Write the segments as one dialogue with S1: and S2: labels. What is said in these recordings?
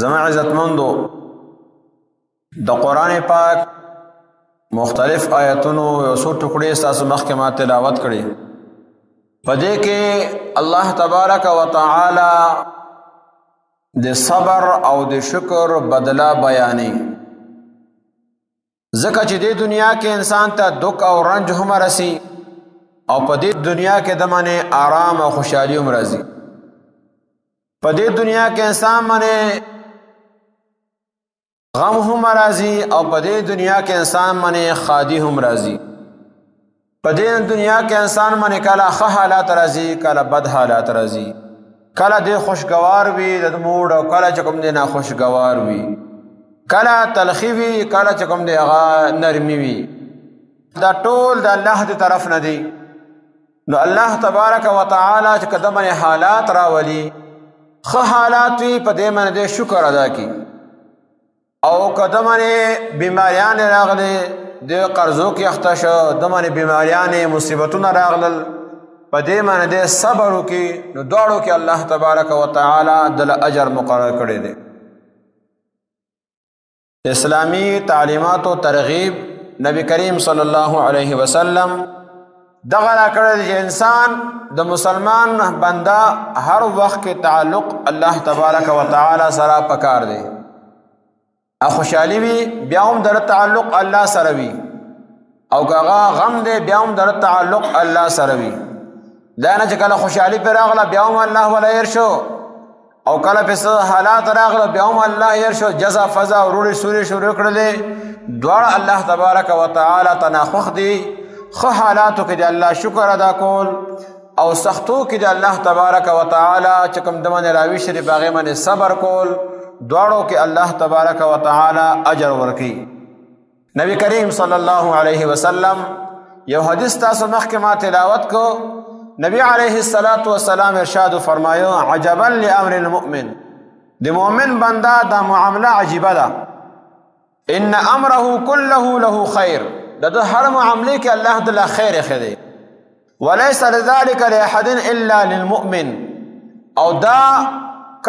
S1: زما عزتمندو د قرآن پاک مختلف آیتونو یو څو ټوکړې ستاسو مخکې ما تلاوت کړي. په دې کې الله تبارک و تعالی د صبر او د شکر بدله بیانې. ځکه چې د دنیا کې انسان ته دک او رنج هم رسی او په دې دنیا کې د منې آرام او خوشحالي هم راځي. په دې دنیا کې انسان منې غم هم راځي او په دې دنیا کې انسان منې خادي هم راځي. په دې دنیا کې انسان منې کله ښه حالات راځي کله بد حالات راځي، کله دې خوشګوار وي د موډ او کله چې کوم دې ناخوشګوار وي، کله تلخي وي کله چې کوم دې هغه نرمي وي. دا ټول د الله دی طرف نه دی. نو الله تبارک و تعالی چې کله باندې حالات راولي ښه حالات وي په دې باندې شکر ادا کړي، او کله باندې بیماریان راغلي د قرضو کې اخته شو، د باندې بیماریان مصیبتونه راغلل په دې باندې صبر وکړي، نو دواړو کې الله تبارک و تعالی دل اجر مقرر کړی دی. اسلامی تعلیمات و ترغیب نبی کریم صلی الله علیه وسلم دغه را کړی چې انسان د مسلمان بنده هر وخت کې تعلق الله تبارک و تعالی سره پکار دی. خوشحالي وي بیا هم در تعلق الله سره وي، او هغه غم دی بیا هم در تعلق الله سره وي. دا نه چې کله خوشحالي پرې راغله بیا هم الله ولا ير شو، او کله پسې حالات راغله بیا هم الله ير شو، جزا فضا وروړي سوري شروع کړلې. دواړه الله تبارک و تعالی تناخخ دي. ښه حالاتو کې د الله شکر ادا کول او سختو کې د الله تبارک و تعالی چې کوم د باندې راوي شری باغې باندې صبر کول، دواړو کې الله تبارک و تعالی اجر ورکړي. نبی کریم صلی الله علیه وسلم یو حدیث تاسو مخکې ما تلاوت کو. نبی علیه السلام ارشاد فرمایو عجبا لامر المؤمن، د مؤمن بنده دا معامله عجیبه ده. ان امره كله له خیر، د هر معاملې کې الله د خیر خدي. وليس لذلك لاحد الا للمؤمن، او دا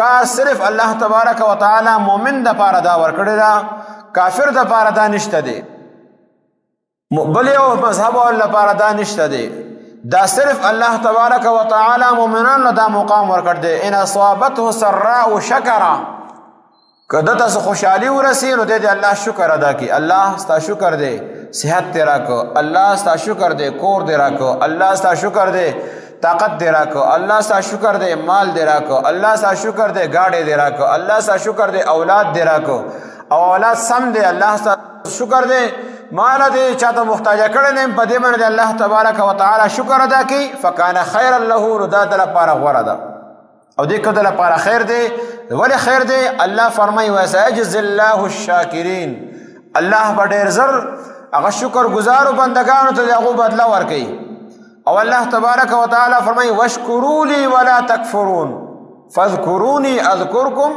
S1: کار صرف الله تبارک و تعالی مؤمن د پاره دا ورکړی دا، کافر د پاره دا نشته دی، بل یو مذهب ول پاره دا نشته دی. دا صرف الله تبارک و تعالی مؤمنان له دا مقام ورکړ دی. ان اصابته سراء شکر، کله تاسو خوشحالي ورسی نو دې الله شکر ادا کی. الله ستا شکر دی صحت دې راکو، الله ستا شکر دی کور دې راکو، الله ستا شکر دی طاقت دې راکو، الله ستا شکر دې مال دې راکو، الله ستا شکر دې گاډي دې راکو، الله ستا شکر دې اولاد دې راکو، او اولاد سم دې الله ستا شکر دې مال دې چاته محتاج کړي نه په دې باندې الله تبارک و تعالی شکر ادا کی. فکان خیر له ردا دل پاره غوړه ده، او دې کده لپاره خیر دی. ولی خیر دی؟ الله فرمایي وسيجزي الله الشاکرین، الله به ډېر زر هغه شکر گزارو بندگانو ته هغه بدله ورکړي. او الله تبارک و تعالی فرمایي واشکروا لي ولا تکفرون فاذكروني اذكركم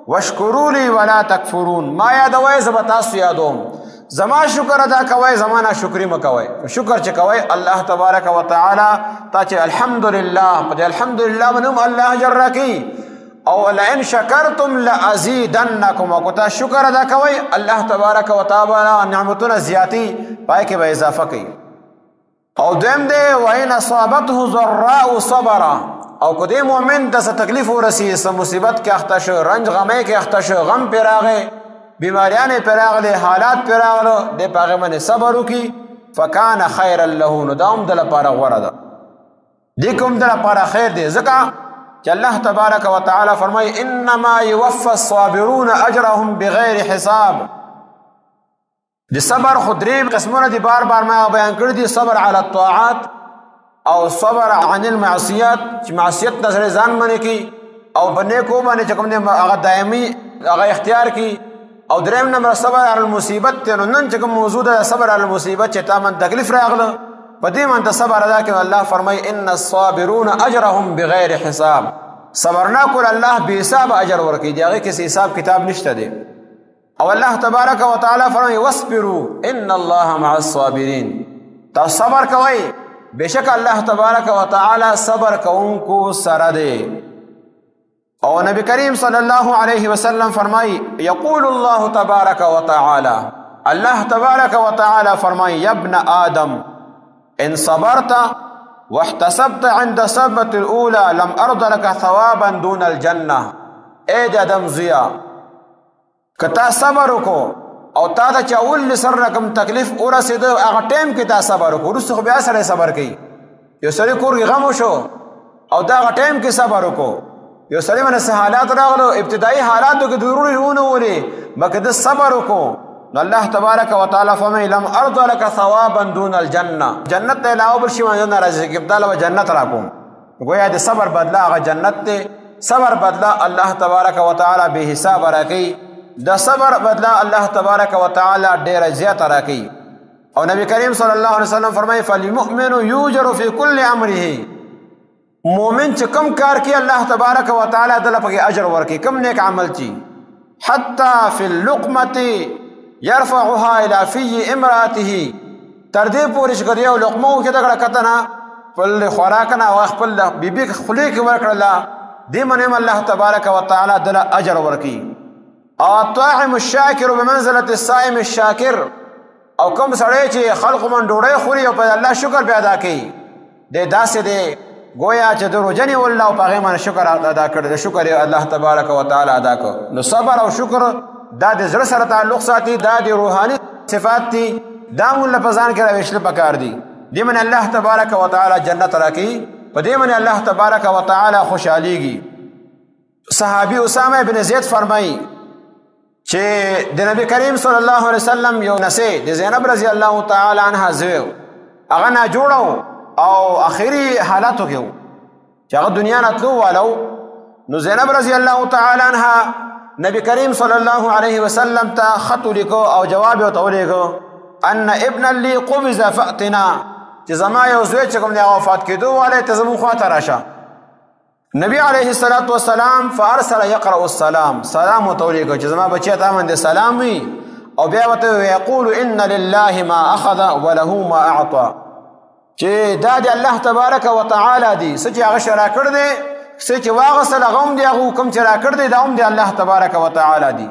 S1: واشکروا لي ولا تکفرون. ما یادوي زه به تاسو یادوم، زما شکر ادا کوئ زما ناشکري مه کوئ. شکر چې کوئ الله تبارک و تعالی تا چې الحمدلله په دې الحمدلله باندې الله اجر راکړي. او لئن شکرتم لازیدنکم، او که شکر ادا کوئ الله تبارک و تعالی نعمتونه زیاتی پای کې به اضافه کوي. او دویم دی وَإِنْ أَصَابَتْهُ ضَرَّاءُ صَبَرَ، او که دې مؤمن د څه تکلیف ورسی، څه مصیبت کې اخته شو، رنج غمې کې اخته شو، غم پې راغی، بیماریانې پې راغلې، حالات پې راغلو، دې په هغې باندې صبر وکړي. فکان خیرا له، نو دا هم د لپاره غوره ده، دې کوم د لپاره خیر دی. ځکه چې الله تبارک و تعالی فرمایي انما یوفى الصابرون اجرهم بغیر حساب. د صبر خو درې قسمونه دي، بار بار ما بیان کړی دي. صبر علی الطاعات، او صبر عن المعصیات چې معصیت نه سره ځان منې کی، او په نیکو باندې چې کوم دی هغه دایمي هغه اختیار کی. او دریم نمبر صبر علی المصیبت دی. نو نن چې کوم موضوع ده صبر علی المصیبت چې تا من تکلیف راغله په دې باندې صبر ادا کړه. الله فرمایي ان الصابرون اجرهم بغیر حساب، صبر نه کول الله به حساب اجر ورکړي، دغه کې حساب کتاب نشته دی. او الله تبارک و تعالی فرمایي واصبروا ان الله مع الصابرین، تاسو صبر کوئ بشک الله تبارک و تعالی صبر کوونکو سره دی. او نبی کریم صلی الله علیه وسلم فرمائی یقول الله تبارک وتعالی الله تبارک وتعالی فرمائی یا ابن آدم ان صبرت واحتسبت عند الصدمة الأولى لم أرض لك ثوابا دون الجنة. اے د ادم زیا کتا صبر کو او تا د چاول سر رقم تکلیف ورسید هغه ټیم کې تا صبر کو ورسره بیا سره صبر کوي. یو سړی کور غم شو او دا هغه ټیم کې صبر کو. یو سړی باندې حالات راغلو ابتدایي حالاتو کې ضروري ونه ولي مګر د صبر کو نو الله تبارک وتعالى فرمای لم ارض لك ثوابا دون الجنه. جنت ته علاوه بل شي باندې ناراضي کې بدل و جنت راکوم. گویا د صبر بدلا هغه جنت ته صبر بدلا الله تبارک وتعالى به حساب راکي. د صبر بدلا الله تبارک وتعالى ډیر زیات راکي. او نبی کریم صلی الله علیه وسلم فرمای فالمؤمن یوجر فی کل امره. مومن چې کم کار کوي الله تبارک وتعالى دله په اجر ورکي کم نیک عمل چی حتی فی اللقمه يرفعها الى في امراته تر دې پورې چې کړي او لقمه کې دغه کتنه په خوراکنه او خپل بیبي خلی کې ورکړه دې منم الله تبارک وتعالى دل اجر ورکي. الطاعم الشاکر بمنزله الصائم الشاکر. او کوم سړی چې خلق من ډوړې خوري او په الله شکر بیا ادا کوي دې داسې دې گویا چې د روزنې والله او په غیمه شکر ادا کړ شکر الله تبارک وتعالى ادا کو. نو صبر او شکر دا د زړه سره تعلق ساتي دا د روحاني صفات دي دا مون لفظان کې راوښل پکار دي. دې من الله تبارک وتعالى جنت راکي په دې من الله تبارک وتعالى خوشاليږي. صحابي اسامه بن زید فرمایي چې د نبی کریم صلی الله علیه وسلم یو نسې د زینب رضی الله تعالی عنها زوی هغه نه جوړو او اخیری حالاتو کې چې هغه دنیا نه تلو والو. نو زینب رضی الله تعالی عنها نبی کریم صلی الله علیه وسلم ته خط لیکو او جواب یې ورته ان ابن لی قبض فاتنا چې زما یو زوی چې کوم دی وفات کېدو والی ته زموږ خواته راشه. نبی علیه الصلاة والسلام فارسل یقرأ السلام سلام ورته ولیکو چې زما بچی ته باندې سلام وي او بیا ورته یقول ان لله ما اخذ وله ما اعطى چې دا د الله تبارک وتعالى دی څه چې هغه شرا کړ دی څه چې واغسل هغه هم دی هغه کوم چې را کړ دی دا هم دی الله تبارک وتعالى دی.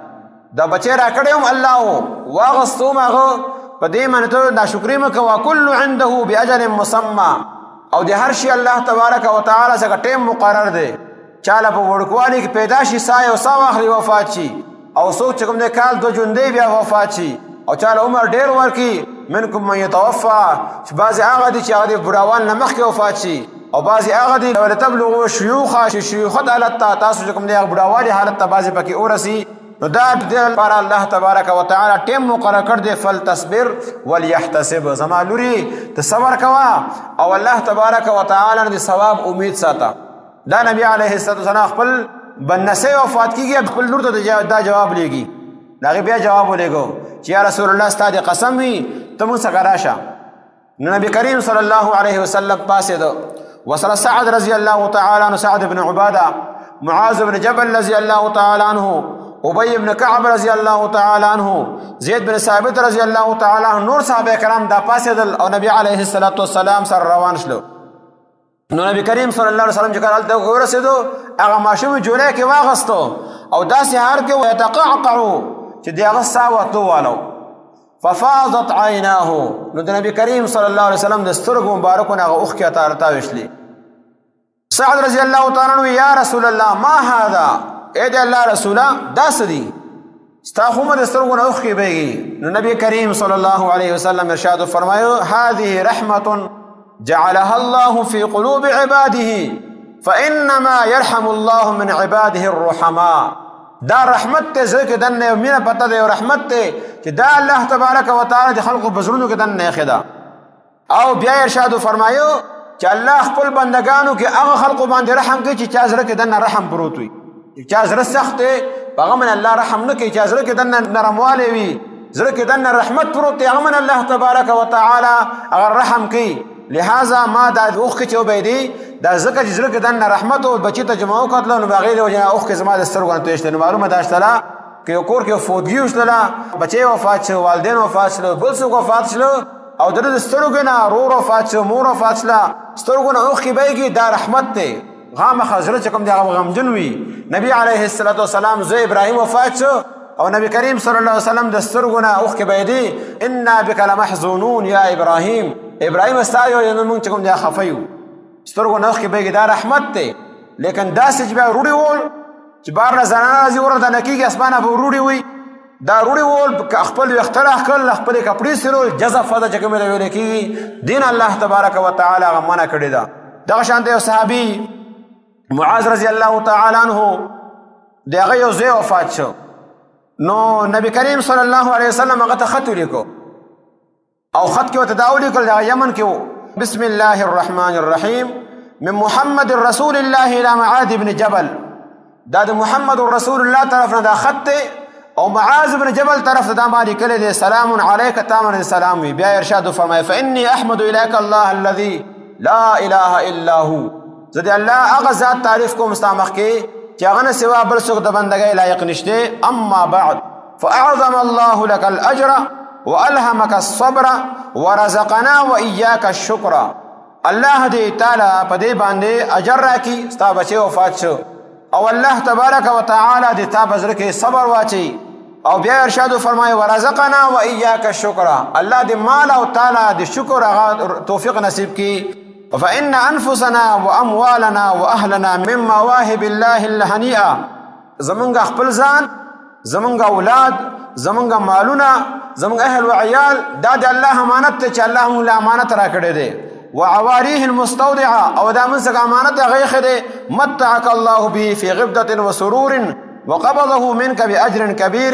S1: دا بچی را کړی هم الله واغستو هغه په دې باندې ته ناشکري مه کوه. کل عنده باجل مسمى او د هر شي الله تبارک وتعالى څخه ټیم مقرر دی. چاله په وړوکوالي کې پیدا شي ساه او ساه واخلي وفات شي او څوک چې کوم دی کال دو ژوندی بیا وفات شي او چاله عمر ډیر ورکي منکم من يتوفى چې بعضې هغه دي چې هغه د بوډاوال نه مخکې وفات شي او بعضې هغه دي ولتبلغوا شيوخا چې شیوخت حالت ته تاسو چې کوم دی هغه بوډاوالي حالت ته بعضې پکې ورسي. نو دا د لپاره الله تبارک وتعالى ټیم مقرر کړ دی فلتصبر وليحتسب. زما لوري ته صبر کوه او الله تبارک وتعالى د ثواب امید ساته. دا نبی علیه الصلاة والسلام خپل بنسې وفات کیږي خپل لور ته دا جواب لیږي. هغه بیا جواب ولېږو چې یا رسول الله ستا د قسم وي ته موږ څخه راشه. نو نبی کریم صلی الله علیه وسلم پاسېدو وسره سعد رضی الله تعالی عنه سعد بن عباده معاذ بن جبل رضی الله تعالی عنه ابی بن کعب رضی الله تعالی عنه زید بن ثابت رضی الله تعالی عنه نور صحابه کرام دا پاسېدل او نبی علیه الصلاة والسلام سره روان شلو. نو نبی کریم صلی الله علیه وسلم چې کله ته ورسېدو هغه ماشوم جوړه کې واغستو او داسې هار کې یتقعقعو چې دی هغه ساه وتو والو ففاضت عیناه. نو د نبی کریم صلی الله علیه وسلم د سترګو مبارکونه هغه اوښکې تاوشلې. سعد رضی الله تعالی عنه یا رسول الله ما هذا اے د الله رسوله دا څه دي ستا خو مې د سترګو نه اوښکې بهیږي. نو نبی کریم صلی الله علیه وسلم ارشاد فرمایو هذه رحمة جعلها الله في قلوب عباده فإنما يرحم الله من عباده الرحماء. دا رحمت ته زړه کې دننه یو مینه پته ده یو رحمت ته چې دا الله تبارک وتعالى د خلقو په زړونو کې دننه ایښې ده. او بیا ارشاد فرمایو چې الله خپل بندگانو کې هغه خلقو باندې رحم کوي چې چا زړه کې دننه رحم پروت وي. چا زړه سخت دی په هغه من الله رحم نه کوي. چا زړه کې دننه نرموالی وي زړه کې دننه رحمت پروت دی هغه من الله تبارک وتعالى هغه رحم کوي. لہذا ما دا اوښکې چې وبهېدې دا ځکه چې زړه کې دننه رحمت او بچي ته جمع وکتله نو هغې د وجې نه اوښکې زما د سترګو نه توی شته. نو معلومه دا شتله که یو کور کې یو فوتګي وشتله بچی وفات شو والدین وفات شلو بل څوک وفات شلو او د ده د سترګو نه رور وفات شو مور وفات شله سترګو نه اوښکې بهېږي دا رحمت دی. خامخا زړه چې کوم دی هغه غمجن وي. نبي علیه الصلاة والسلام زوی ابراهیم وفات شو او نبی کریم صلی الله علیه وسلم د سترګو نه اوښکې بهېدې. انا بک لمحزونون یا ابراهیم، ابراهیم ستا یو موږ چې کوم دی خفه یو، سترګو نه اوښکې بهېږي، دا رحمت دی. لیکن داسې چې بیا روړي وول چې بار نه زنانه راځي ورته نه کېږي اسمانه به روړي وي، دا روړي وول خپل ویښته راښکل خپلې کپړې سرول جزفه ده چې کومې ته ویلی کېږي دین الله تبارک وتعالی هغه منع کړې ده. دغه شانته یو صحابي معاذ رضی الله تعالی عنه د هغه یو زوی وفات شو، نو نبی کریم صلی الله علیه وسلم هغه ته خط ولیکو او خط کې ورته دا ولیکل د یمن کې و بسم الله الرحمن الرحیم من محمد رسول الله الى معاذ بن جبل. دا د محمد رسول الله طرف نه دا خط دی او معاذ بن جبل طرف ته دا ما لیکلی دی سلام علیک تا باندې سلام وي. بیا ارشاد فرمایي فانی احمد الیک الله الذي لا اله الا هو، زه د الله هغه ذات تعریف کوم ستا مخکې چې هغه نه سوا بل څوک د بندګۍ لایق نشته. اما بعد فاعظم الله لك الاجر والهمك الصبر ورزقنا واياك الشكر. الله دې تعالی په دې باندې اجر راکړي، ستا بچی وفات شو او الله تبارک وتعالی دې تا په زړه کې صبر واچي. او بیا ارشاد فرمایي ورزقنا واياك الشكر، الله دې مال او تعالی دې شکر هغه توفیق نصیب کړي. فإن أنفسنا وأموالنا وأهلنا من مواهب الله الهنيئة، زمونږ خپل ځان، زمونږ اولاد، زمونږ مالونه، زمونږ اهل و عیال دا د الله امانت ته چې الله موږ له امانت راکړی دی. وعواريه المستودعه، او دا موږ څخه امانت هغه ایښی دی متعك الله به في غبدة وسرور وقبضه منك بأجر كبير.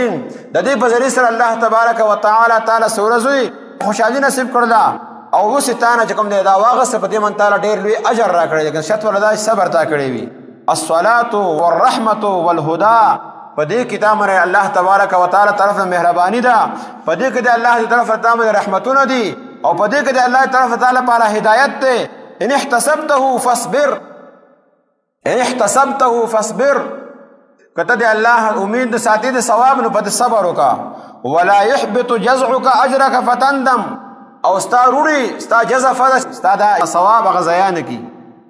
S1: د دې په ذریعه سره الله تبارک وتعالی تعالی سورزوی خوشحالي نصیب کړله او اوس تا نه چې کوم دی دا واغسته په دې من تعالی ډېر لوی اجر راکړی. لیکن شرط ولدا صبر تا کړی وي. الصلاة والرحمة والهدى، په دې کې تا باندې الله تبارک وتعالی طرف نه مهرباني ده، په دې کې د الله طرف تا باندې رحمتونه دي او په دې کې د الله طرف تعالی لپاره هدایت ده. ان احتسبته فاصبر، ان احتسبته فاصبر، کته د الله امید ساتي د ثواب نو په صبر وکا. ولا يحبط جزعك اجرك فتندم، او ستا روړي ستا جزفه ستا د ثواب هغه ضایع نه کړي.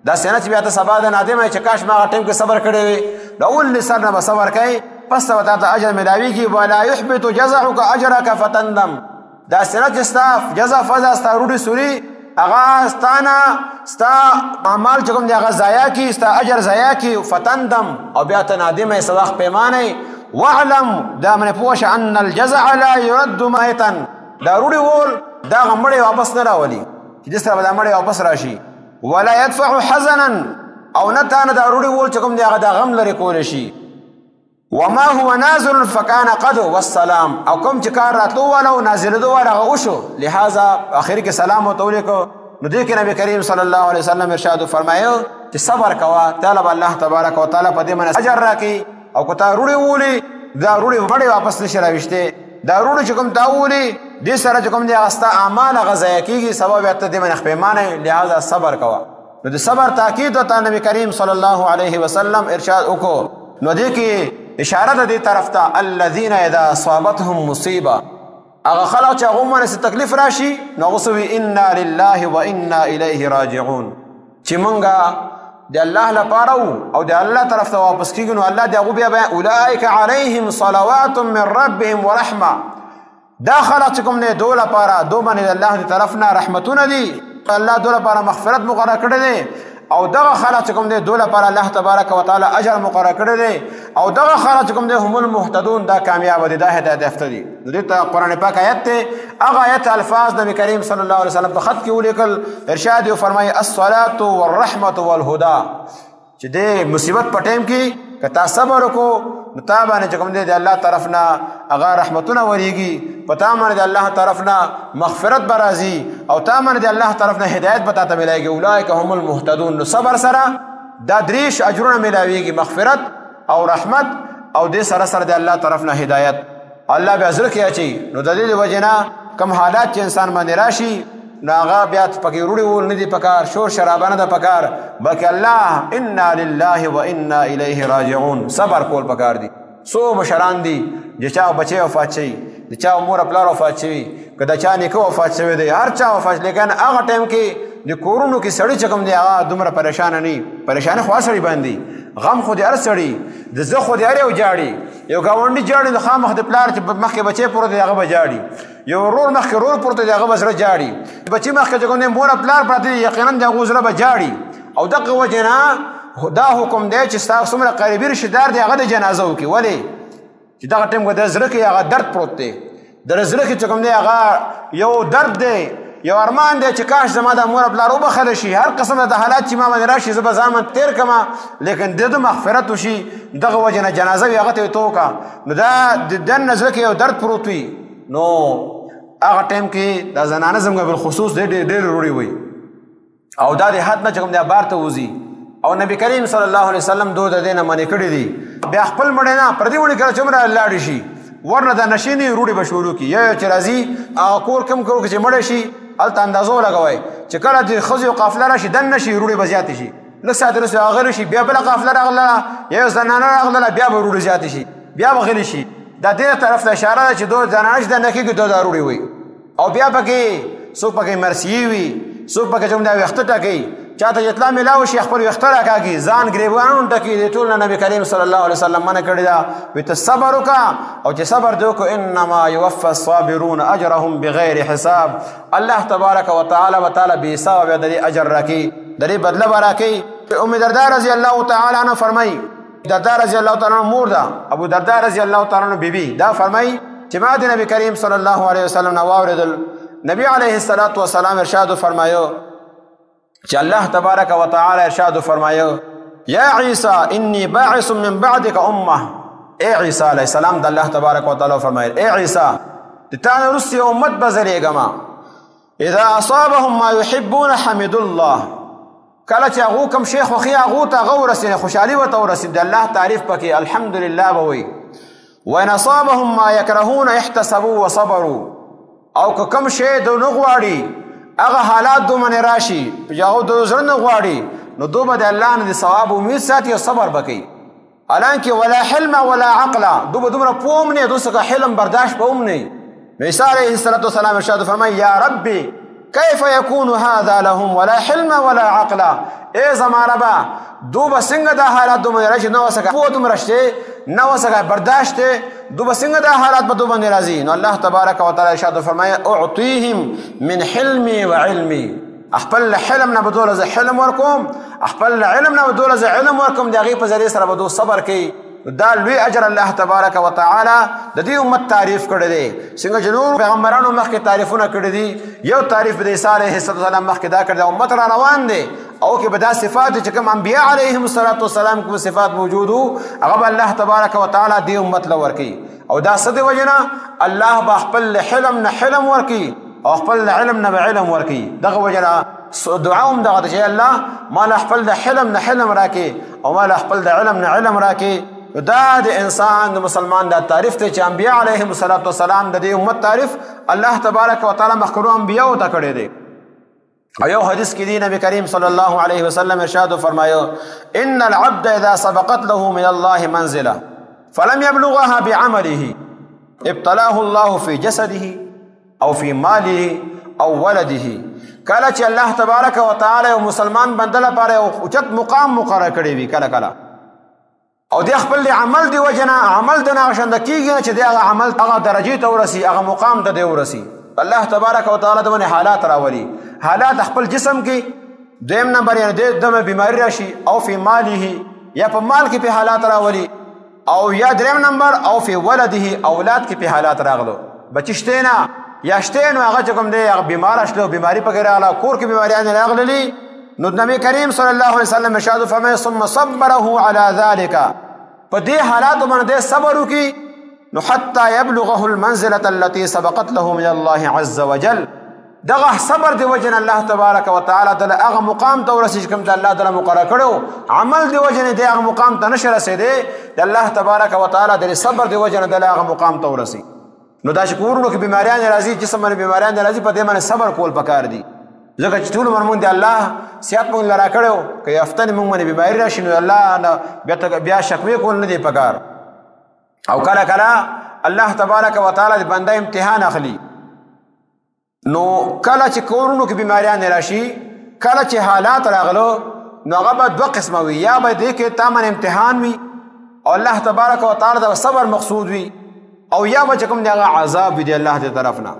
S1: دا څنګه چې بیا ته سبا د نادم چې کاش ما هغه ټیم کې صبر کړی وي، د اول سر نه به صبر کوي پس ته ته اجر ملاویږي. ولا يحبط جزعك اجرك فتندم، دا څنګه چې ستا جزفه ستا روړي سوري هغه ستانه ستا اعمال چې کوم دی هغه ضایع کړي، ستا اجر ضایع کړي. فتندم، او بیا ته نادم یې صداق پیمانه. واعلم، دا من پوه شه ان الجزع لا يرد ميتا، دا روړي وول دا غمړې واپس نه راولي چې د سره به دا مړې واپس راشي. ولا يدفع حزنا، او نه تا نه دا روړي وول چې کوم دی هغه دا غم لرې کولی شي. وما هو نازل فکان قد والسلام، او کوم چې کار راتلو والا او نازلېدو والا هغه وشو، لہذا اخر کې سلام ورته ولیکو. نو دې کې نبی کریم صلی الله علیه وسلم ارشاد فرمایو چې صبر کوه، تعالی به الله تبارک وتعالی په دې باندې اجر راکړي. او که تا روړي وولي دا روړي مړې واپس نشي راویشتې، دا روړي چې کوم تا وولي دې سره چې کوم دی هغه ستا اعمال هغه ضایع کېږي، سبب یې ته دې باندې پیمانه، لہذا صبر کوه. نو د صبر تاکید ورته نبی کریم صلی الله علیه وسلم ارشاد وکړو. نو دې کې اشاره ده دې طرف ته الذین اذا اصابتهم مصیبه، هغه خلک چې هغو باندې څه تکلیف راشي نو هغه سوي انا لله و انا الیه راجعون، چې مونږه د الله لپاره او د الله طرف ته واپس کېږو. نو الله د هغو بیا اولئک علیهم صلوات من ربهم ورحمه، دا خلق چې کوم دی دو لپاره دو باندې د الله د طرف نه رحمتونه دي، الله دو لپاره مغفرت مقرر کړی دی. او دغه خلق چې کوم دی دو لپاره الله تبارک وتعالی اجر مقرر کړی دی. او دغه خلق چې کوم دی هم المهتدون، دا کامیاب دي، دا هدایت یافته دي. دې ته قرآن پاک آیت ته هغه آیت الفاظ نبی کریم صلی الله علیه وسلم په خط کې ولیکل. ارشاد یې فرمایي الصلاة والرحمة والهدى، چې دې مصیبت په ټیم کې که تا صبر وکړو نو تا باندې چې کوم دی د الله طرف نه هغه رحمتونه ورېږي، په تا باندې د الله طرف نه مغفرت به راځي، او تا باندې د الله طرف نه هدایت به تا ته میلاږي. اولئک هم المهتدون، نو صبر سره دا دریش اجرونه میلاویږي، مغفرت او رحمت او دې سره سره د الله طرف نه هدایت. الله بیا زړه کې اچي. نو د دې وجې نه کوم حالات چې انسان باندې راشي نو هغه بیا پکې روړي وول نه دي پکار، شور شرابه نه ده پکار، بلکې الله انا لله و انا الیه راجعون صبر کول پکار دي. څو مشران دي چې چا بچی وفات شي، د چا مور پلار وفات شي، که د چا نیکه وفات شوی دی، هر چا وفات، لیکن هغه ټایم کې د کورونو کې سړی چې کوم دی هغه دومره پریشانه نه پریشانه خوا سړی باندې غم خو دې هر سړی د زه خو دې هر یو جاړي یو ګاونډي جاړي د خامخ د پلار چې مخکې بچی پروت دی هغه به جاړي یو ورور مخکې ورور پروت دی هغه به زړه جاړي بچي مخکې چې کوم دی مور پلار پراته دي یقینا د هغو زړه به جاړي او دغه وجې نه دا حکم دی چې ستا څومره قریبي رشتهدار دی هغه د جنازه وکړي ولې چې دغه ټایم کې د زړه کې هغه درد پروت دی د زړه کې چې کوم دی هغه یو درد دی یو ارمان دی چې کاش زما د مور پلار وبخښلی شي هر قسم د حالات چې ما باندې راشي زه به ځان تېر کړمه لیکن د ده مغفرت وشي دغه وجې نه جنازه وي هغه ته یې تو وکړه نو دا د دننه زړه کې یو درد پروت وي نو هغه ټایم کې دا زنانه زموږ بالخصوص ډېرې روړې وي او دا د حد نه چې کوم دی بار ته وځي او نبی کریم صلی الله علیه وسلم دو د دې نه منې کړي دي بیا خپل مړی نه پردي وړي کله چې عمره لاړې شي ورنه دا نشي نه روړې به شروع کړي یو چې راځي هغه کور کم کور چې مړی شي هلته اندازه ولګوئ چې کله د ښځو یو قافله راشي دننه شي روړې به زیاتې شي لږ ساعت وروسته هغه غلی شي بیا بله قافله راغله یو زنانه راغله بیا به روړې زیاتې شي بیا به غلی شي دا دې طرف ته اشاره ده چې دو زنانه چې دننه کېږي دو دا روړې وي او بیا پکې څوک پکې مرثیې وي څوک پکې چې دا ویښته ټکوي چاته اطلاع میلاو شي خپل ویښته راکاږي ځان ګریبانونه ټکوي د ټول نه نبي کریم صلی الله علیه وسلم منع کړې ده وایي ته صبر وکړه او چې صبر دې وکړو انما یوفی الصابرون اجرهم بغیر حساب الله تبارک وتعالی به تعالی بې حسابه د دې اجر راکوي د دې بدله به راکوي ام دردا رضی الله تعالی عنها فرمایي دردا رضی الله تعالی عنه مور ده ابو دردا رضی الله تعالی عنه بیبي دا فرمایي چې ما د نبی کریم صلی الله علیه وسلم نه واورېدل نبی علیه الصلاة والسلام ارشاد فرمایو چې الله تبارک وتعالی ارشاد فرمایو یا عیسی انی باعث من بعدک امه اے عیسی علیہ السلام د الله تبارک وتعالی فرمایل اے عیسی د تا نه وروسته امت به زرېږم اذا اصابهم ما يحبون حمد الله کله چې هغو کوم شی خوښي هغو ته هغه ورسېږي خوشحالي ورته ورسېږي د الله تعریف پکې الحمدلله به وایي وان اصابهم ما يكرهون احتسبوا وصبروا او که کوم شی دو نه غواړي هغه حالات دو منې راشي چې هغه دو زړه نه غواړي نو دو به د الله نه د ثواب امید ساتي او صبر به کوي حالانکه ولا حلم ولا عقل دو به دومره پوه هم نه دو څخه حلم برداشت به هم نه نو عیسی علیه السلام ارشاد فرمایي یا ربي کیف یکون هذا لهم ولا حلم ولا عقل ای زما ربا دو به څنګه دا حالات دو باندې راشي نه وسکه پوه دومره شته نه وسکه برداشت دو به څنګه دا حالات به دو باندې راځي نو الله تبارک وتعالی ارشاد فرمایي اعطیهم من حلمي وعلمي خپل حلم نه به دو لزه حلم ورکوم خپل علم نه به دو لزه علم ورکوم د هغې په ذریعې سره به دو صبر کوي دا لوی اجر الله تبارک وتعالی د دې امت تعریف کړی دی څنګه چې نور پیغمبرانو مخکې تعریفونه کړي دي یو تعریف د عیسی علیه السلام مخکې دا کړی دی امت را روان دی او کې به دا صفات چې کوم انبیا علیهم السلام کوم صفات موجود وو هغه به الله تبارک وتعالی دې امت له ورکوي او دا څه د وجې نه الله به خپل حلم نه حلم ورکوي او خپل علم نه به علم ورکوي دغه وجې نه دعا هم دغه چې الله ما له خپل د حلم نه حلم راکړي او ما له خپل د علم نه علم راکړي دا د انسان د مسلمان دا تعریف ته چې انبیا علیهم السلام د دې امت تعریف الله تبارک وتعالی مخکرو انبیاو ته کړی دی او یو حدیث کې دی نبی کریم صلی الله علیه وسلم ارشاد فرمایو ان العبد اذا سبقت له من الله منزله فلم يبلغها بعمله ابتلاه الله في جسده او في ماله او ولده کله چې الله تبارک وتعالی او مسلمان بنده لپاره یو اوچت مقام مقرر کړی وي کله کله او د خپل عمل دی وجنه عمل د نه شند کیږي چې دغه عمل هغه درجه ته ورسی هغه مقام ته دی ورسی الله تبارک وتعالی دغه حالات راولي حالات خپل جسم کې دویم نمبر یعنی د دمه بیماری راشي او فی ماله یا په مال کې په حالات راولي او یا دریم نمبر او فی ولده اولاد کې په حالات راغلو بچشته نه یا شته نو هغه کوم دی هغه بیمار شلو بیماری پکې راغله کور کې بیماریان راغلي نو نبی کریم صلی الله علیه وسلم ارشاد فرمایي ثم صبره على ذلك په دې حالات باندې صبر وکي نو حتى يبلغه المنزله التي سبقت له من الله عز وجل دغه صبر دی وجن الله تبارک وتعالى دغه هغه مقام ته ورسې کوم ته الله تعالی مقرر کړو عمل دی وجن دی هغه مقام ته نشه رسیدي د الله تبارک وتعالى د صبر دی وجن د هغه مقام ته ورسې نو دا چې کورونو کې بیماریان راځي جسم باندې بیماریان راځي په دې باندې صبر کول پکار دي ځکه چې ټول مرمون دی الله صحت مونږ لرا کړو که یافتن مونږ باندې بیماری راشي نو الله بیا شکوې کول نه دی پکار او کله کله الله تبارک وتعالی د بنده امتحان اخلي نو کله چې کورونو کې بیماریان راشي کله چې حالات راغلو نو هغه به دوه قسمه وي، یا به دې کې تا من امتحان وي او الله تبارک وتعالی د صبر مقصود وي، او یا به چې کوم دی هغه عذاب وي د الله د طرف نه.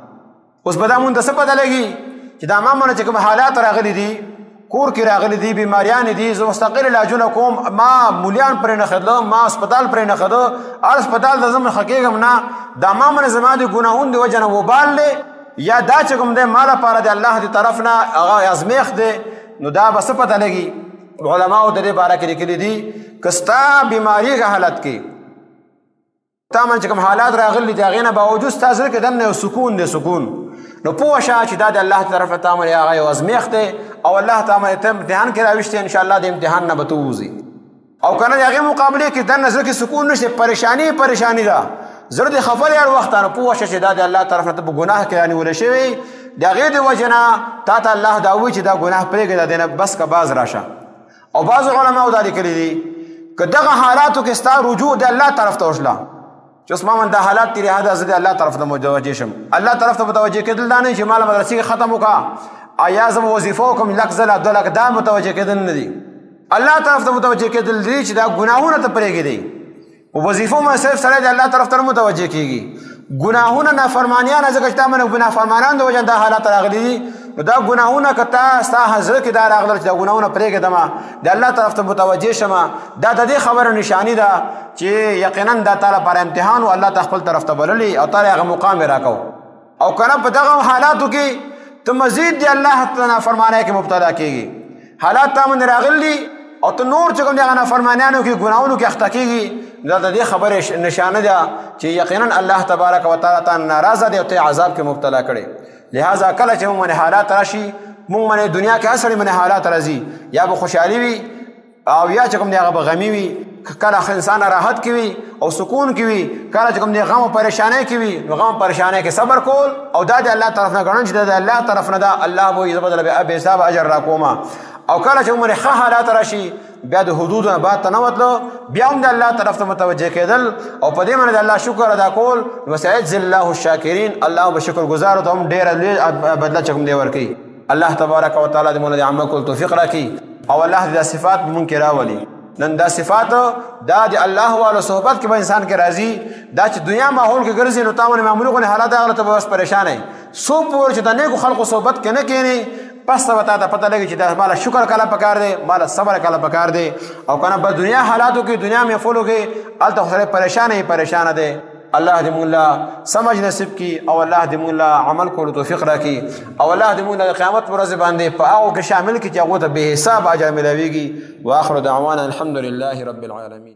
S1: اوس به دا مونږ ته څه پته لګي چې دا ما منه چې کوم حالات راغلي دي، کور کې راغلي دي، بیماریان دي، زه مستقل علاجونه کوم، ما مولیان پرې نه خدلو، ما هسپتال پرې نه خدو، هر هسپتال ته زه مخه کېږم نه، دا ما منه زما د ګناهونو د وجه نه وبال دی، یا دا چې کوم دی ما لپاره د الله د طرف نه هغه ازمیښت دی. نو دا به څه پته لګي؟ علماو د دې باره کې لیکلي دي که ستا بیماري که حالت کې تا من چې کوم حالات راغلي دي هغې نه باوجود ستا زړه کې دننه یو سکون دی، سکون، نو پوه شه چې دا د الله طرف نه تا باندې هغه یو ازمیښت دی او الله تا باندې ته امتحان کې راویستی، انشاءالله د امتحان نه به ته ووځي. او که نه د هغې مقابلې کې دننه زړه کې سکون نشته، پریشاني ده، زړه دې خفه دی هر وخت، نو پوه شه چې دا د الله طرف نه ته په ګناه کې رانیولی شوی، د هغې د وجې نه تا ته الله دا وایي چې دا ګناه پرېږده، د دې نه بس که باز راشه. او بعضو علماو دا لیکلي دي که دغه حالاتو کې ستا رجوع د الله طرف ته وشله چې اوس ما من دا حالات تیرې هدا زه د الله طرف ته متوجه شم، الله طرف ته متوجه کېدل دا نه چې ما له مدرسې کې ختم وکړه یا زه به وظیفه وکړم لک زله دوه لک، دا متوجه کېدل نه دي. الله طرف ته متوجه کېدل دي چې دا ګناهونه ته پرېږدي. وظیفو ما صرف سړی د الله طرف ته متوجه کېږي، ګناهونه نافرمانیان ځکه چې تا باندې نافرمانان د وجه دا حالات راغلي دي، نو دا ګناهونه که تا ستا حضرت کې دا راغلل چې دا ګناهونه پرېږدمه د الله طرف ته متوجه شمه، دا د دې خبره نشاني ده چې یقینا دا تا لپاره امتحان و الله ته خپل طرف ته بللي او تا هغه مقام یې راکو. او که نه په دغه حالاتو کې ته مزید د الله ته نافرمانۍ کې مبتلا کېږي، حالات تا باندې راغلي او ته نور چې کوم دغه نافرمانیانو کې ګناهونو کې اخته کېږي، دا د دې خبرې نشانه ده چې یقینا الله تبارک وتعالی تا ناراضه دی او ته عذاب کې مبتلا کړي. لہذا کله چې موږ باندې حالات راشي، موږ باندې دنیا کې هر سړي باندې حالات راځي، یا به خوشحالي وي او یا چې کوم دی هغه به غمي وي، کله انسان راحت کې وي او سکون کې وي، کله چې کوم دی غم او پریشانۍ کې وي، نو غم او پریشانۍ کې صبر کول او دا د الله طرف نه ګڼل چې دا د الله طرف نه ده، الله به یې زه بدله بې حسابه اجر راکومه. او کله چې موږ باندې ښه حالات راشي بیا د حدودو نه بعد ته نه وتلو، بیا هم د الله طرف ته متوجه کېدل او په دې باندې د الله شکر ادا کول، وسيجزي الله الشاکرین، الله به شکر گزارو ته هم ډېره لوی بدله چې کوم دی ورکوي. الله تبارک وتعالی دې موږ د عمل کولو توفیق راکړي او الله دې دا صفات مونږ کې راولي. نن دا صفات دا د الله والو صحبت کې به انسان کې راځي، دا چې دنیا ماحول کې ګرځي نو تا باندې معمولي غونې حالات راغله ته به بس پریشانه یې، څو پورې چې د نیکو خلقو صحبت کې نه کښېنې پس ته به تا ته پته لګي چې دا ماله شکر کله پکار دی، ماله صبر کله پکار دی. او که نه په دنیا حالاتو کې دنیا محفلو کې هلته خو سړی پریشانه دی. الله دې موږ له سمجھ نصیب کی او الله دې موږ له عمل کولو توفیق راکړي او الله دې موږ له قیامت پر ورځ باندې په هغو کې شامل کړي چې هغو ته بې حساب اجر ملاویږي. واخر دعوانا الحمد لله رب العالمین.